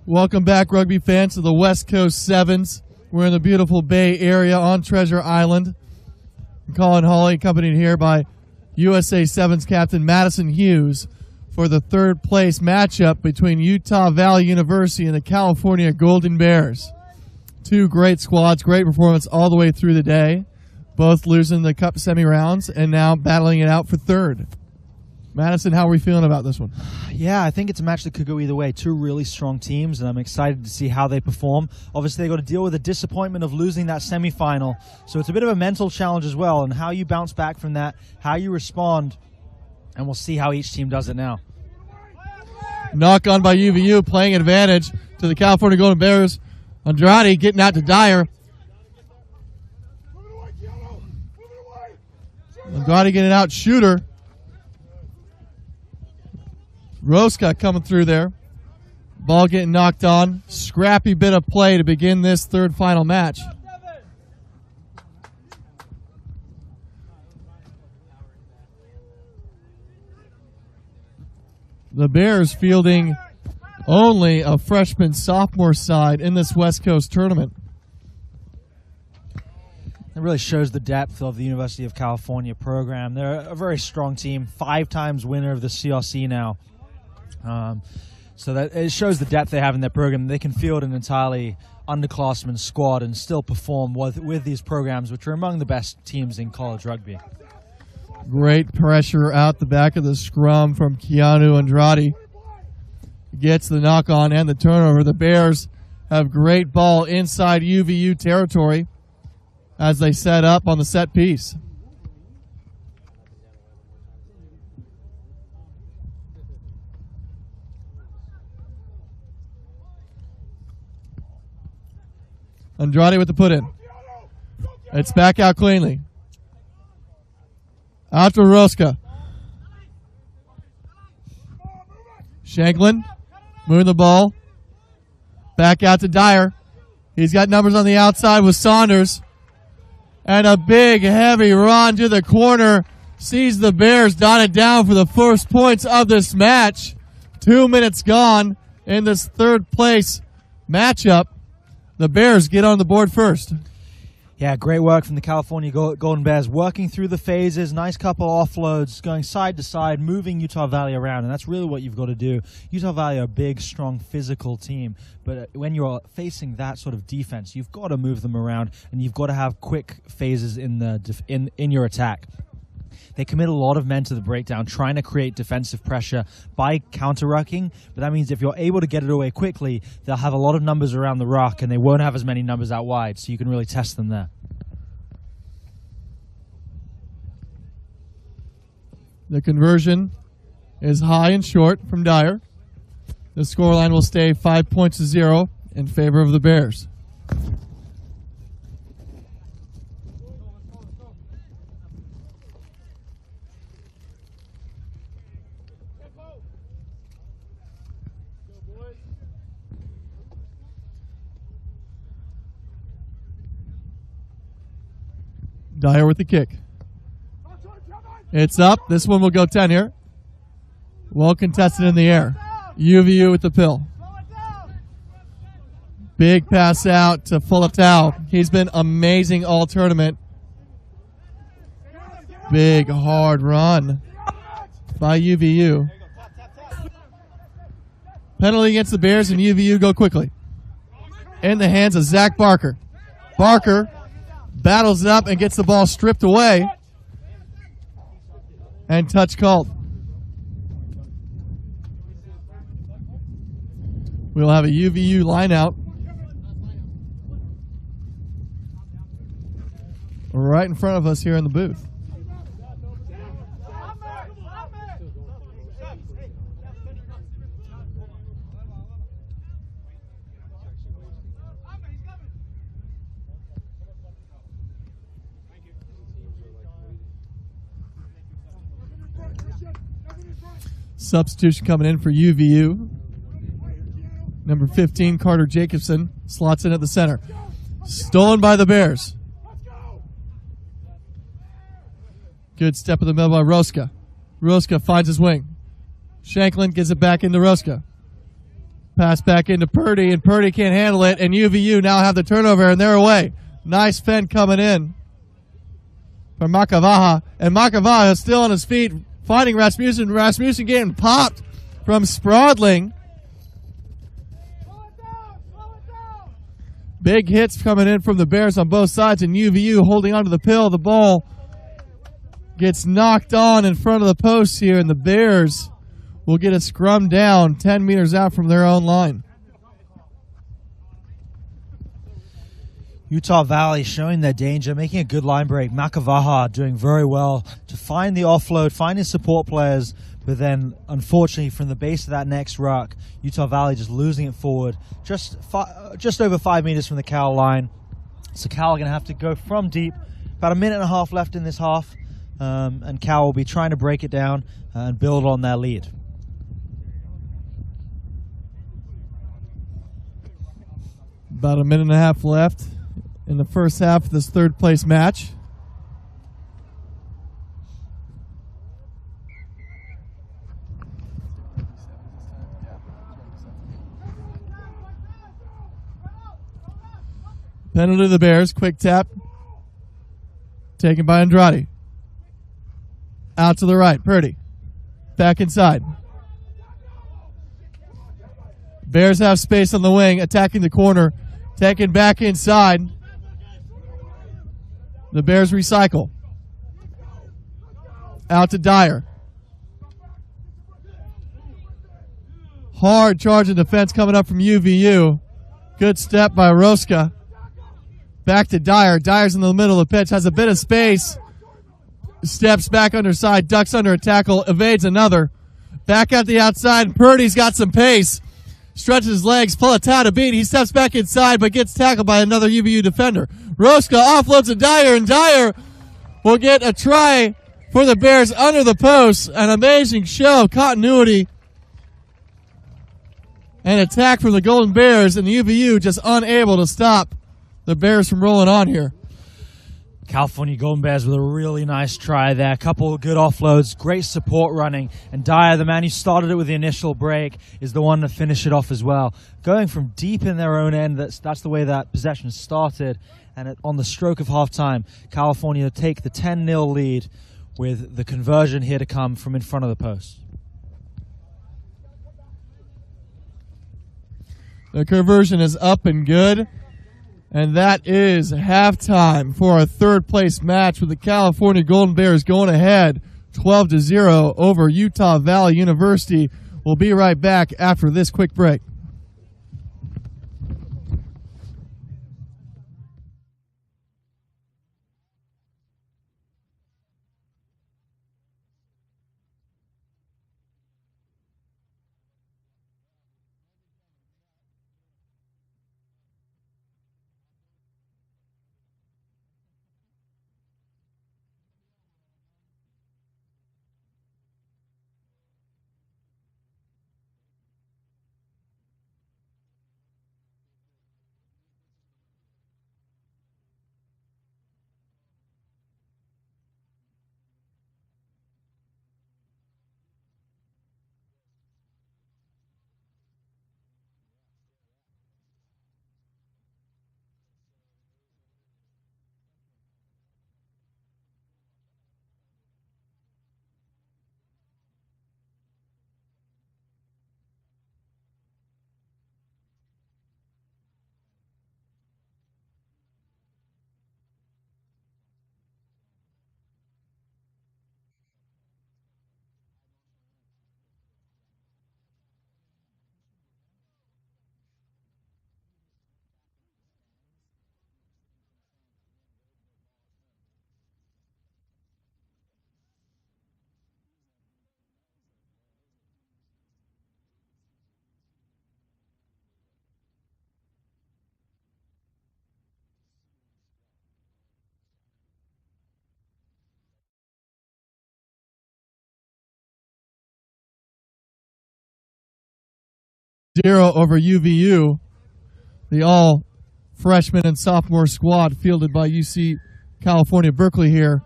Welcome back, rugby fans, to the West Coast Sevens. We're in the beautiful Bay Area on Treasure Island. I'm Colin Hawley, accompanied here by USA Sevens captain Madison Hughes for the third place matchup between Utah Valley University and the California Golden Bears. Two great squads, great performance all the way through the day. Both losing the cup semi-rounds and now battling it out for third. Madison, how are we feeling about this one? Yeah, I think it's a match that could go either way. Two really strong teams, and I'm excited to see how they perform. Obviously, they've got to deal with the disappointment of losing that semifinal, so it's a bit of a mental challenge as well, and how you bounce back from that, how you respond, and we'll see how each team does it now. Knock on by UVU, playing advantage to the California Golden Bears. Andrade getting out to Dyer. Andrade getting out, Shooter. Roska coming through there. Ball getting knocked on. Scrappy bit of play to begin this third final match. The Bears fielding only a freshman-sophomore side in this West Coast tournament. It really shows the depth of the University of California program. They're a very strong team, 5 times winner of the CRC now. So that it shows the depth they have in their program. They can field an entirely underclassmen squad and still perform with these programs, which are among the best teams in college rugby. Great pressure out the back of the scrum from Keanu Andrade. Gets the knock on and the turnover. The Bears have great ball inside UVU territory as they set up on the set piece. Andrade with the put in. It's back out cleanly. Out to Roska. Shanklin moving the ball. Back out to Dyer. He's got numbers on the outside with Saunders. And a big, heavy run to the corner. Sees the Bears dotted down for the first points of this match. 2 minutes gone in this third place matchup. The Bears get on the board first. Yeah, great work from the California Golden Bears, working through the phases, nice couple offloads, going side to side, moving Utah Valley around, and that's really what you've got to do. Utah Valley are a big, strong, physical team, but when you're facing that sort of defense, you've got to move them around, and you've got to have quick phases in your attack. They commit a lot of men to the breakdown, trying to create defensive pressure by counter-rucking, but that means if you're able to get it away quickly, they'll have a lot of numbers around the ruck, and they won't have as many numbers out wide, so you can really test them there. The conversion is high and short from Dyer. The scoreline will stay 5 points to 0 in favor of the Bears. Dyer with the kick. It's up. This one will go 10 here. Well contested in the air. UVU with the pill. Big pass out to Fulatau. He's been amazing all tournament. Big hard run by UVU. Penalty against the Bears, and UVU go quickly. In the hands of Zach Barker. Barker battles it up and gets the ball stripped away. And touch called. We'll have a UVU line out. Right in front of us here in the booth. Substitution coming in for UVU. Number 15, Carter Jacobson, slots in at the center. Stolen by the Bears. Good step in the middle by Roska. Roska finds his wing. Shanklin gives it back into Roska. Pass back into Purdy, and Purdy can't handle it, and UVU now have the turnover, and they're away. Nice fend coming in from Makavaha, and Makavaha is still on his feet, finding Rasmussen. Rasmussen getting popped from Sprodling. Big hits coming in from the Bears on both sides, and UVU holding onto the pill. The ball gets knocked on in front of the post here, and the Bears will get a scrum down 10 meters out from their own line. Utah Valley showing their danger, making a good line break. Makavaha doing very well to find the offload, find his support players, but then unfortunately from the base of that next ruck, Utah Valley just losing it forward, just over 5 meters from the Cal line. So Cal are going to have to go from deep. About a minute and a half left in this half, and Cal will be trying to break it down and build on their lead. About a minute and a half left in the first half of this third place match. Penalty to the Bears, quick tap. Taken by Andrade. Out to the right, Purdy. Back inside. Bears have space on the wing, attacking the corner. Taken back inside. The Bears recycle. Out to Dyer. Hard charge in defense coming up from UVU. Good step by Roska. Back to Dyer. Dyer's in the middle of the pitch, has a bit of space. Steps back underside, ducks under a tackle, evades another. Back at the outside, Purdy's got some pace. Stretches his legs, Politao to beat. He steps back inside, but gets tackled by another UVU defender. Roska offloads to Dyer, and Dyer will get a try for the Bears under the post. An amazing show of continuity and attack from the Golden Bears, and the UVU just unable to stop the Bears from rolling on here. California Golden Bears with a really nice try there. A couple of good offloads, great support running. And Dyer, the man who started it with the initial break, is the one to finish it off as well. Going from deep in their own end, that's the way that possession started. And on the stroke of halftime, California take the 10-0 lead with the conversion here to come from in front of the post. The conversion is up and good. And that is halftime for our third place match with the California Golden Bears going ahead 12-0 over Utah Valley University. We'll be right back after this quick break. Zero over UVU, the all freshman and sophomore squad fielded by UC California Berkeley here,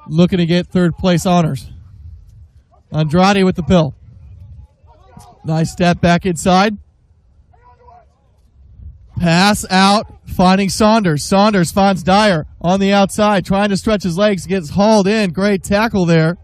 looking to get third place honors. Andrade with the pill. Nice step back inside. Pass out, finding Saunders. Saunders finds Dyer on the outside, trying to stretch his legs, gets hauled in. Great tackle there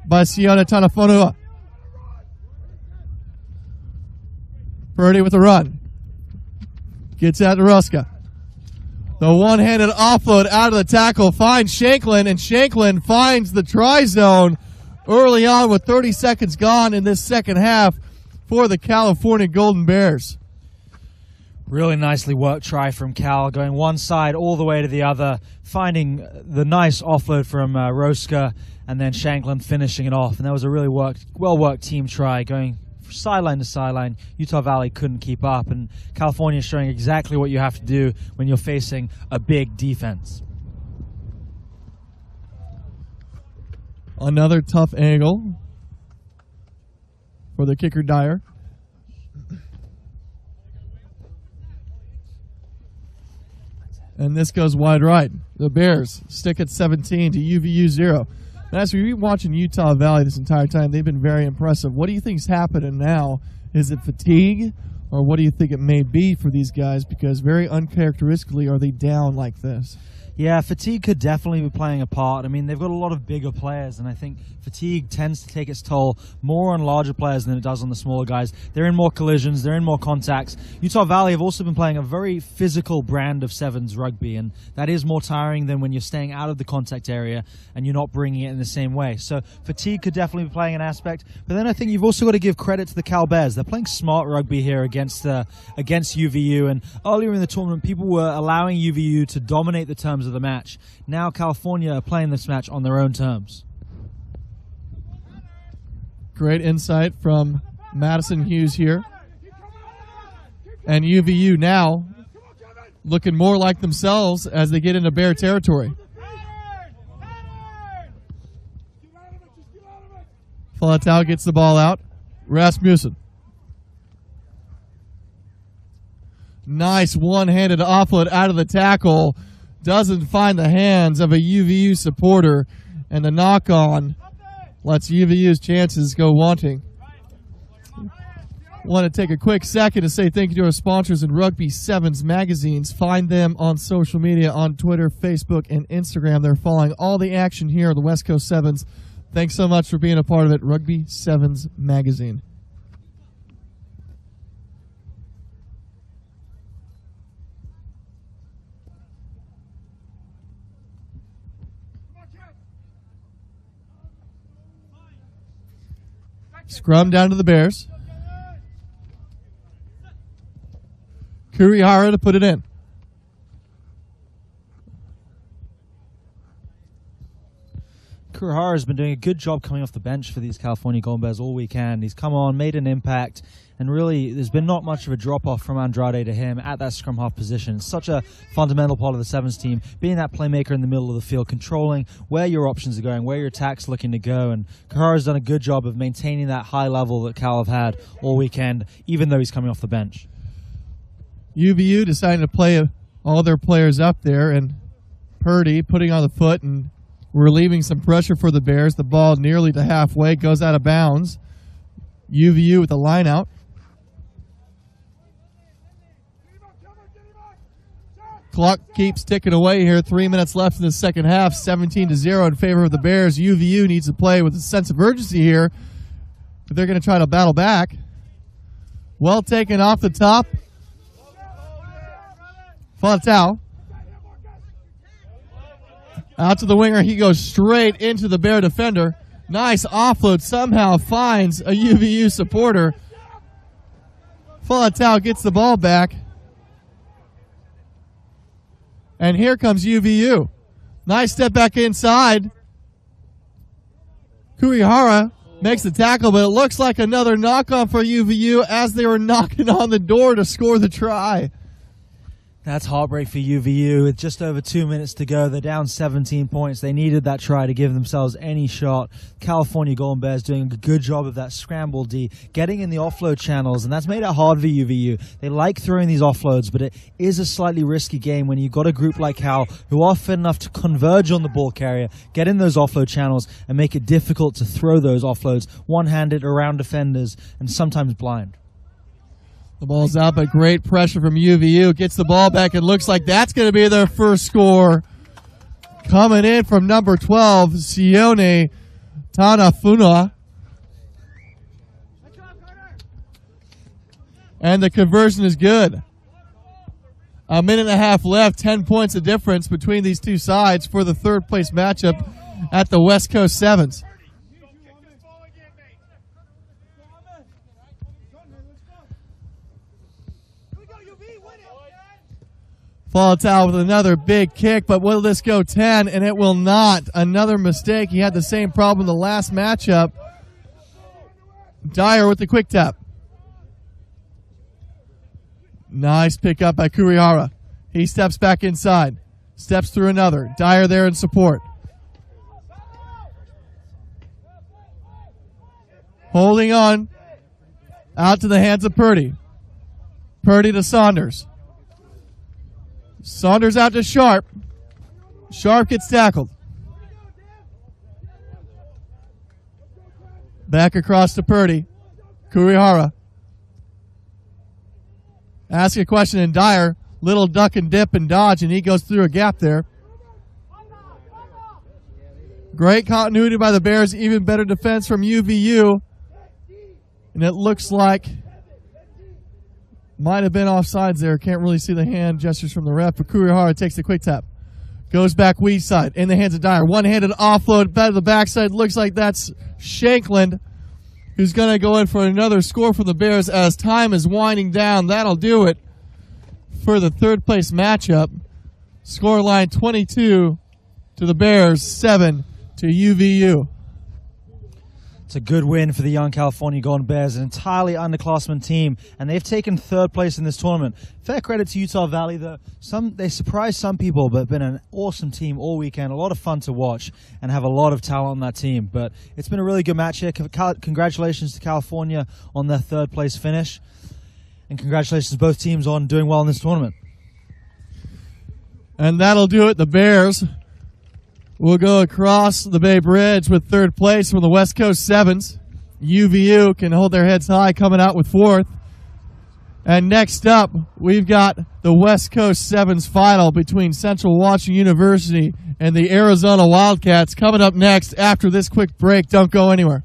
by Siona Tanafonua. Purdy with a run. Gets out to Ruska. The one-handed offload out of the tackle finds Shanklin, and Shanklin finds the try zone early on with 30 seconds gone in this second half for the California Golden Bears. Really nicely worked try from Cal, going one side all the way to the other, finding the nice offload from Ruska, and then Shanklin finishing it off. And that was a really well-worked team try, going sideline to sideline. Utah Valley couldn't keep up, and California showing exactly what you have to do when you're facing a big defense. Another tough angle for the kicker Dyer. And this goes wide right. The Bears stick at 17 to UVU 0. And as we've been watching Utah Valley this entire time, they've been very impressive. What do you think is happening now? Is it fatigue, or what do you think it may be for these guys? Because very uncharacteristically are they down like this. Yeah, fatigue could definitely be playing a part. I mean, they've got a lot of bigger players, and I think fatigue tends to take its toll more on larger players than it does on the smaller guys. They're in more collisions, they're in more contacts. Utah Valley have also been playing a very physical brand of sevens rugby, and that is more tiring than when you're staying out of the contact area and you're not bringing it in the same way. So fatigue could definitely be playing an aspect. But then I think you've also got to give credit to the Cal Bears. They're playing smart rugby here against UVU, and earlier in the tournament, people were allowing UVU to dominate the terms of the match. Now California are playing this match on their own terms. Great insight from Madison Hughes here. And UVU now looking more like themselves as they get into Bear territory. Falatau gets the ball out. Rasmussen. Nice one-handed offload out of the tackle. Doesn't find the hands of a UVU supporter, and the knock-on lets UVU's chances go wanting. Want to take a quick second to say thank you to our sponsors in Rugby Sevens magazines. Find them on social media on Twitter, Facebook, and Instagram. They're following all the action here on the West Coast Sevens. Thanks so much for being a part of it. Rugby Sevens magazine. Scrum down to the Bears. Kurihara to put it in. Kurihara has been doing a good job coming off the bench for these California Golden Bears all weekend. He's come on, made an impact, and really there's been not much of a drop-off from Andrade to him at that scrum half position. It's such a fundamental part of the Sevens team, being that playmaker in the middle of the field, controlling where your options are going, where your attack's looking to go, and Kurihara's done a good job of maintaining that high level that Cal have had all weekend, even though he's coming off the bench. UVU deciding to play all their players up there, and Purdy putting on the foot and relieving some pressure for the Bears. The ball nearly to halfway, goes out of bounds. UVU with a line out. Clock keeps ticking away here. 3 minutes left in the second half. 17-0 in favor of the Bears. UVU needs to play with a sense of urgency here if they're going to try to battle back. Well taken off the top. Falatau. Out to the winger. He goes straight into the Bear defender. Nice offload. Somehow finds a UVU supporter. Falatau gets the ball back. And here comes UVU. Nice step back inside. Kurihara makes the tackle, but it looks like another knock-on for UVU as they were knocking on the door to score the try. That's heartbreak for UVU. With just over 2 minutes to go, they're down 17 points. They needed that try to give themselves any shot. California Golden Bears doing a good job of that scramble D, getting in the offload channels, and that's made it hard for UVU. They like throwing these offloads, but it is a slightly risky game when you've got a group like Cal who are fit enough to converge on the ball carrier, get in those offload channels, and make it difficult to throw those offloads one-handed around defenders and sometimes blind. The ball's out, but great pressure from UVU. Gets the ball back, and looks like that's going to be their first score. Coming in from number 12, Sione Tanafuna. And the conversion is good. A minute and a half left, 10 points of difference between these two sides for the third place matchup at the West Coast Sevens. Volatile with another big kick, but will this go 10? And it will not. Another mistake. He had the same problem the last matchup. Dyer with the quick tap. Nice pick up by Kurihara. He steps back inside. Steps through another. Dyer there in support. Holding on. Out to the hands of Purdy. Purdy to Saunders. Saunders out to Sharp. Sharp gets tackled. Back across to Purdy. Kurihara. Ask a question in Dyer. Little duck and dip and dodge, and he goes through a gap there. Great continuity by the Bears. Even better defense from UVU. And it looks like might have been offsides there. Can't really see the hand gestures from the ref, but Kurihara takes the quick tap. Goes back weak side in the hands of Dyer. One-handed offload back to the backside. Looks like that's Shankland, who's going to go in for another score for the Bears as time is winding down. That'll do it for the third place matchup. Scoreline 22 to the Bears, 7 to UVU. It's a good win for the young California Golden Bears, an entirely underclassmen team, and they've taken third place in this tournament. Fair credit to Utah Valley, though. They surprised some people, but been an awesome team all weekend. A lot of fun to watch and have a lot of talent on that team. But it's been a really good match here. Congratulations to California on their third place finish, and congratulations to both teams on doing well in this tournament. And that'll do it. The Bears will go across the Bay Bridge with third place from the West Coast Sevens. UVU can hold their heads high coming out with fourth. And next up, we've got the West Coast Sevens final between Central Washington University and the Arizona Wildcats coming up next after this quick break. Don't go anywhere.